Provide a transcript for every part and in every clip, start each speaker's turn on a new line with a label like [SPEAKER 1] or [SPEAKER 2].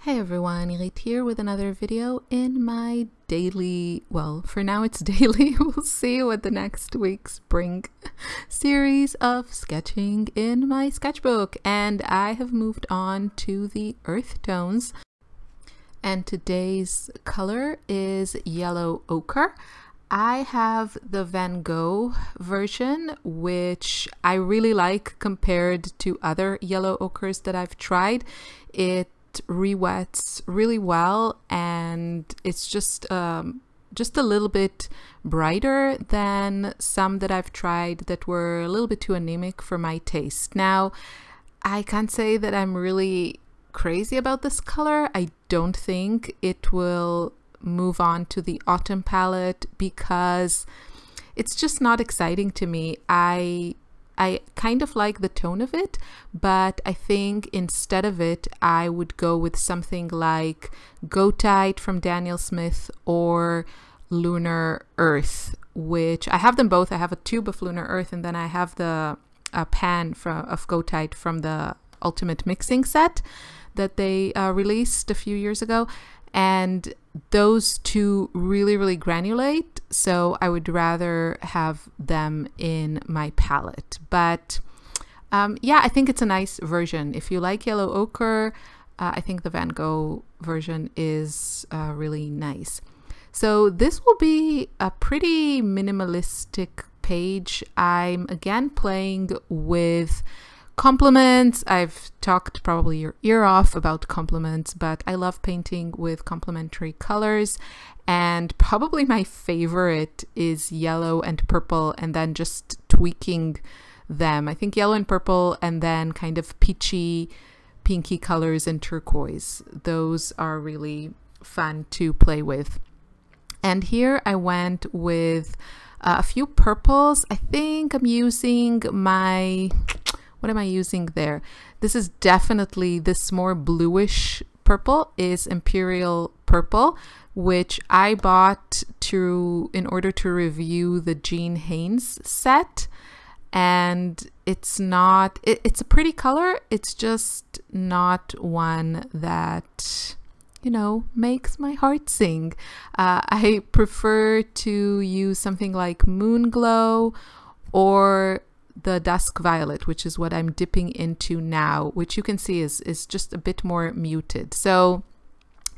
[SPEAKER 1] Hey everyone, Irit here with another video in my daily, well, for now it's daily, we'll see what the next weeks bring, series of sketching in my sketchbook. And I have moved on to the earth tones. And today's color is yellow ochre. I have the Van Gogh version, which I really like compared to other yellow ochres that I've tried. It re-wets really well, and it's just a little bit brighter than some that I've tried that were a little bit too anemic for my taste. Now, I can't say that I'm really crazy about this color. I don't think it will move on to the autumn palette because it's just not exciting to me. I kind of like the tone of it, but I think instead of it, I would go with something like Gogh from Daniel Smith or Lunar Earth, which I have them both. I have a tube of Lunar Earth, and then I have the pan of Gogh from the Ultimate Mixing set that they released a few years ago. And those two really granulate, so I would rather have them in my palette. But yeah, I think it's a nice version. If you like yellow ochre, I think the Van Gogh version is really nice. So this will be a pretty minimalistic page. I'm again playing with complements. I've talked probably your ear off about complements, but I love painting with complementary colors, and probably my favorite is yellow and purple, and then just tweaking them. I think yellow and purple, and then kind of peachy, pinky colors and turquoise. Those are really fun to play with. And here I went with a few purples. I think I'm using my... What am I using there? This is definitely this more bluish purple is Imperial Purple, which I bought in order to review the Haines set. And it's not, it's a pretty color. It's just not one that, you know, makes my heart sing. I prefer to use something like Moon Glow or the Dusk Violet, which is what I'm dipping into now, which you can see is just a bit more muted. So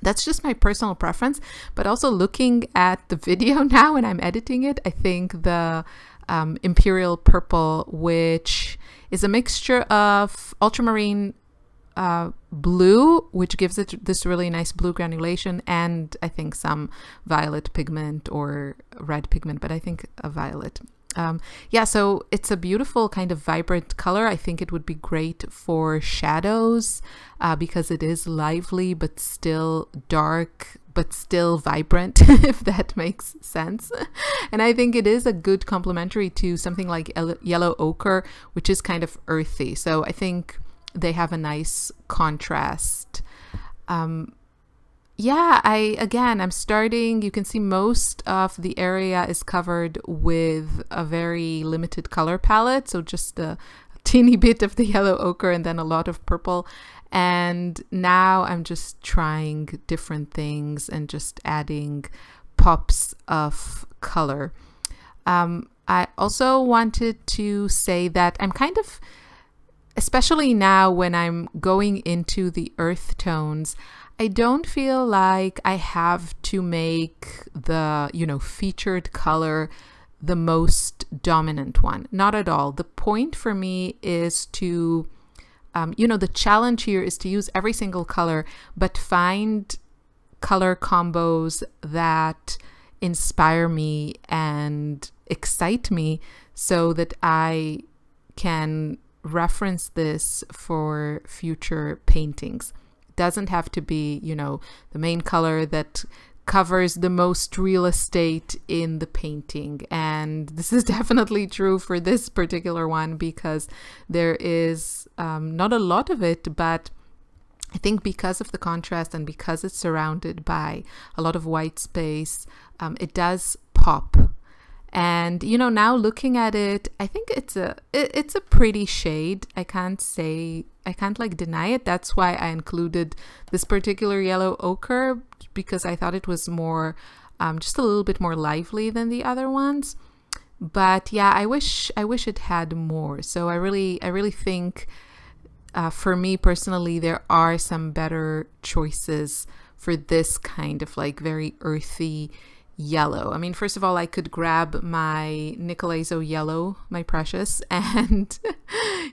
[SPEAKER 1] that's just my personal preference, but also looking at the video now when I'm editing it, I think the Imperial Purple, which is a mixture of ultramarine blue, which gives it this really nice blue granulation, and I think some violet pigment or red pigment, but I think a violet. Yeah, so it's a beautiful kind of vibrant color. I think it would be great for shadows because it is lively but still dark but still vibrant, if that makes sense. And I think it is a good complementary to something like yellow ochre, which is kind of earthy. So I think they have a nice contrast. Yeah, I'm starting, you can see most of the area is covered with a very limited color palette. So just a teeny bit of the yellow ochre and then a lot of purple. And now I'm just trying different things and just adding pops of color. I also wanted to say that I'm kind of, especially now when I'm going into the earth tones, I don't feel like I have to make the, you know, featured color the most dominant one. Not at all. The point for me is to, you know, the challenge here is to use every single color, but find color combos that inspire me and excite me so that I can reference this for future paintings. Doesn't have to be, you know, the main color that covers the most real estate in the painting. And this is definitely true for this particular one because there is not a lot of it, but I think because of the contrast and because it's surrounded by a lot of white space, it does pop. And you know, now looking at it, I think it's a pretty shade. I can't like deny it. That's why I included this particular yellow ochre, because I thought it was more just a little bit more lively than the other ones. But yeah, I wish it had more. So I really think for me personally, there are some better choices for this kind of like very earthy yellow. I mean, first of all, I could grab my Nicolazo yellow, my precious, and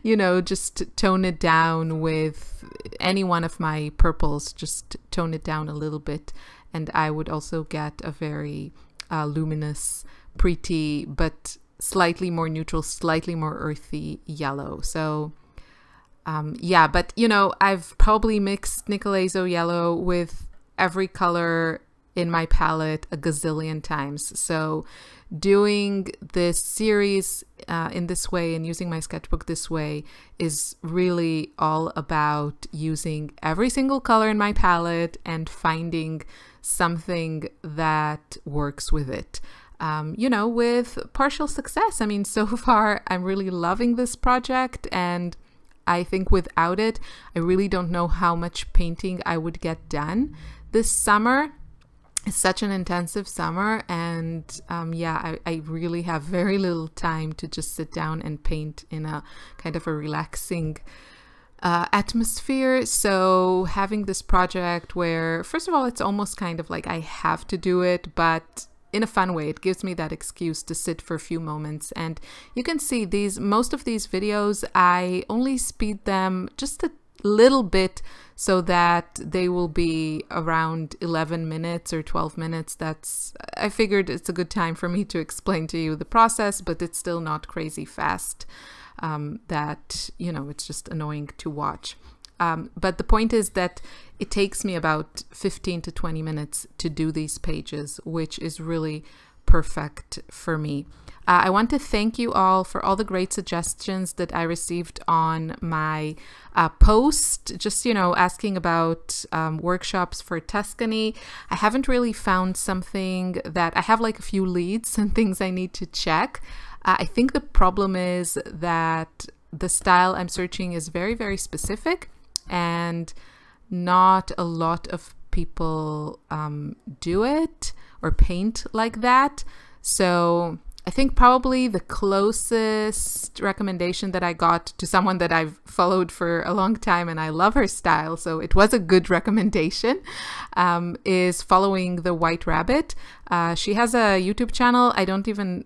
[SPEAKER 1] you know, just tone it down with any one of my purples, just tone it down a little bit, and I would also get a very luminous, pretty, but slightly more neutral, slightly more earthy yellow. So yeah, but you know, I've probably mixed Nicolazo yellow with every color in my palette a gazillion times. So doing this series in this way and using my sketchbook this way is really all about using every single color in my palette and finding something that works with it. You know, with partial success. I mean, so far I'm really loving this project, and I think without it, I really don't know how much painting I would get done this summer. It's such an intensive summer, and yeah, I really have very little time to just sit down and paint in a kind of a relaxing atmosphere. So having this project where, first of all, it's almost kind of like I have to do it, but in a fun way, it gives me that excuse to sit for a few moments. And you can see most of these videos, I only speed them just a little bit so that they will be around 11 minutes or 12 minutes. I figured it's a good time for me to explain to you the process, but it's still not crazy fast that, you know, it's just annoying to watch. But the point is that it takes me about 15 to 20 minutes to do these pages, which is really perfect for me. I want to thank you all for all the great suggestions that I received on my post, just, you know, asking about workshops for Tuscany. I haven't really found something that I have, like a few leads and things I need to check. I think the problem is that the style I'm searching is very, very specific, and not a lot of people do it or paint like that. So I think probably the closest recommendation that I got to someone that I've followed for a long time, and I love her style, so it was a good recommendation, is following the White Rabbit. She has a YouTube channel. I don't even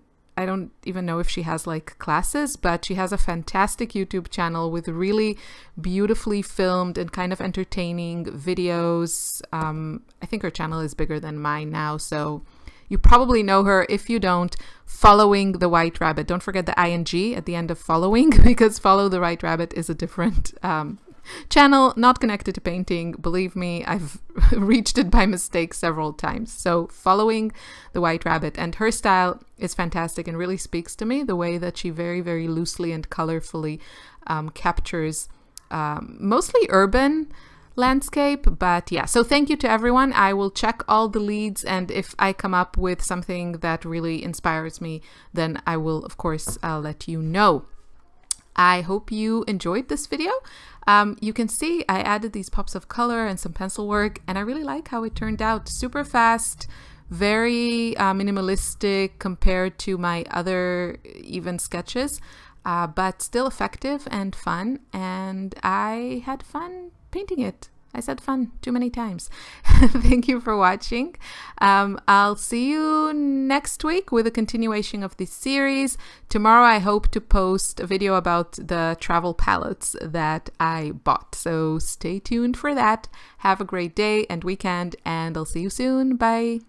[SPEAKER 1] know if she has like classes, but she has a fantastic YouTube channel with really beautifully filmed and kind of entertaining videos. I think her channel is bigger than mine now, so you probably know her. If you don't, following the White Rabbit. Don't forget the ing at the end of following, because Follow the White Rabbit is a different channel, not connected to painting. Believe me, I've reached it by mistake several times. So Following the White Rabbit, and her style is fantastic and really speaks to me, the way that she very, very loosely and colorfully captures mostly urban landscape. But yeah, so thank you to everyone. I will check all the leads, and if I come up with something that really inspires me, then I will of course let you know. I hope you enjoyed this video. You can see I added these pops of color and some pencil work, and I really like how it turned out. Super fast, very minimalistic compared to my other even sketches, but still effective and fun, and I had fun painting it. I said fun too many times. Thank you for watching. I'll see you next week with a continuation of this series. Tomorrow I hope to post a video about the travel palettes that I bought. So stay tuned for that. Have a great day and weekend, and I'll see you soon. Bye.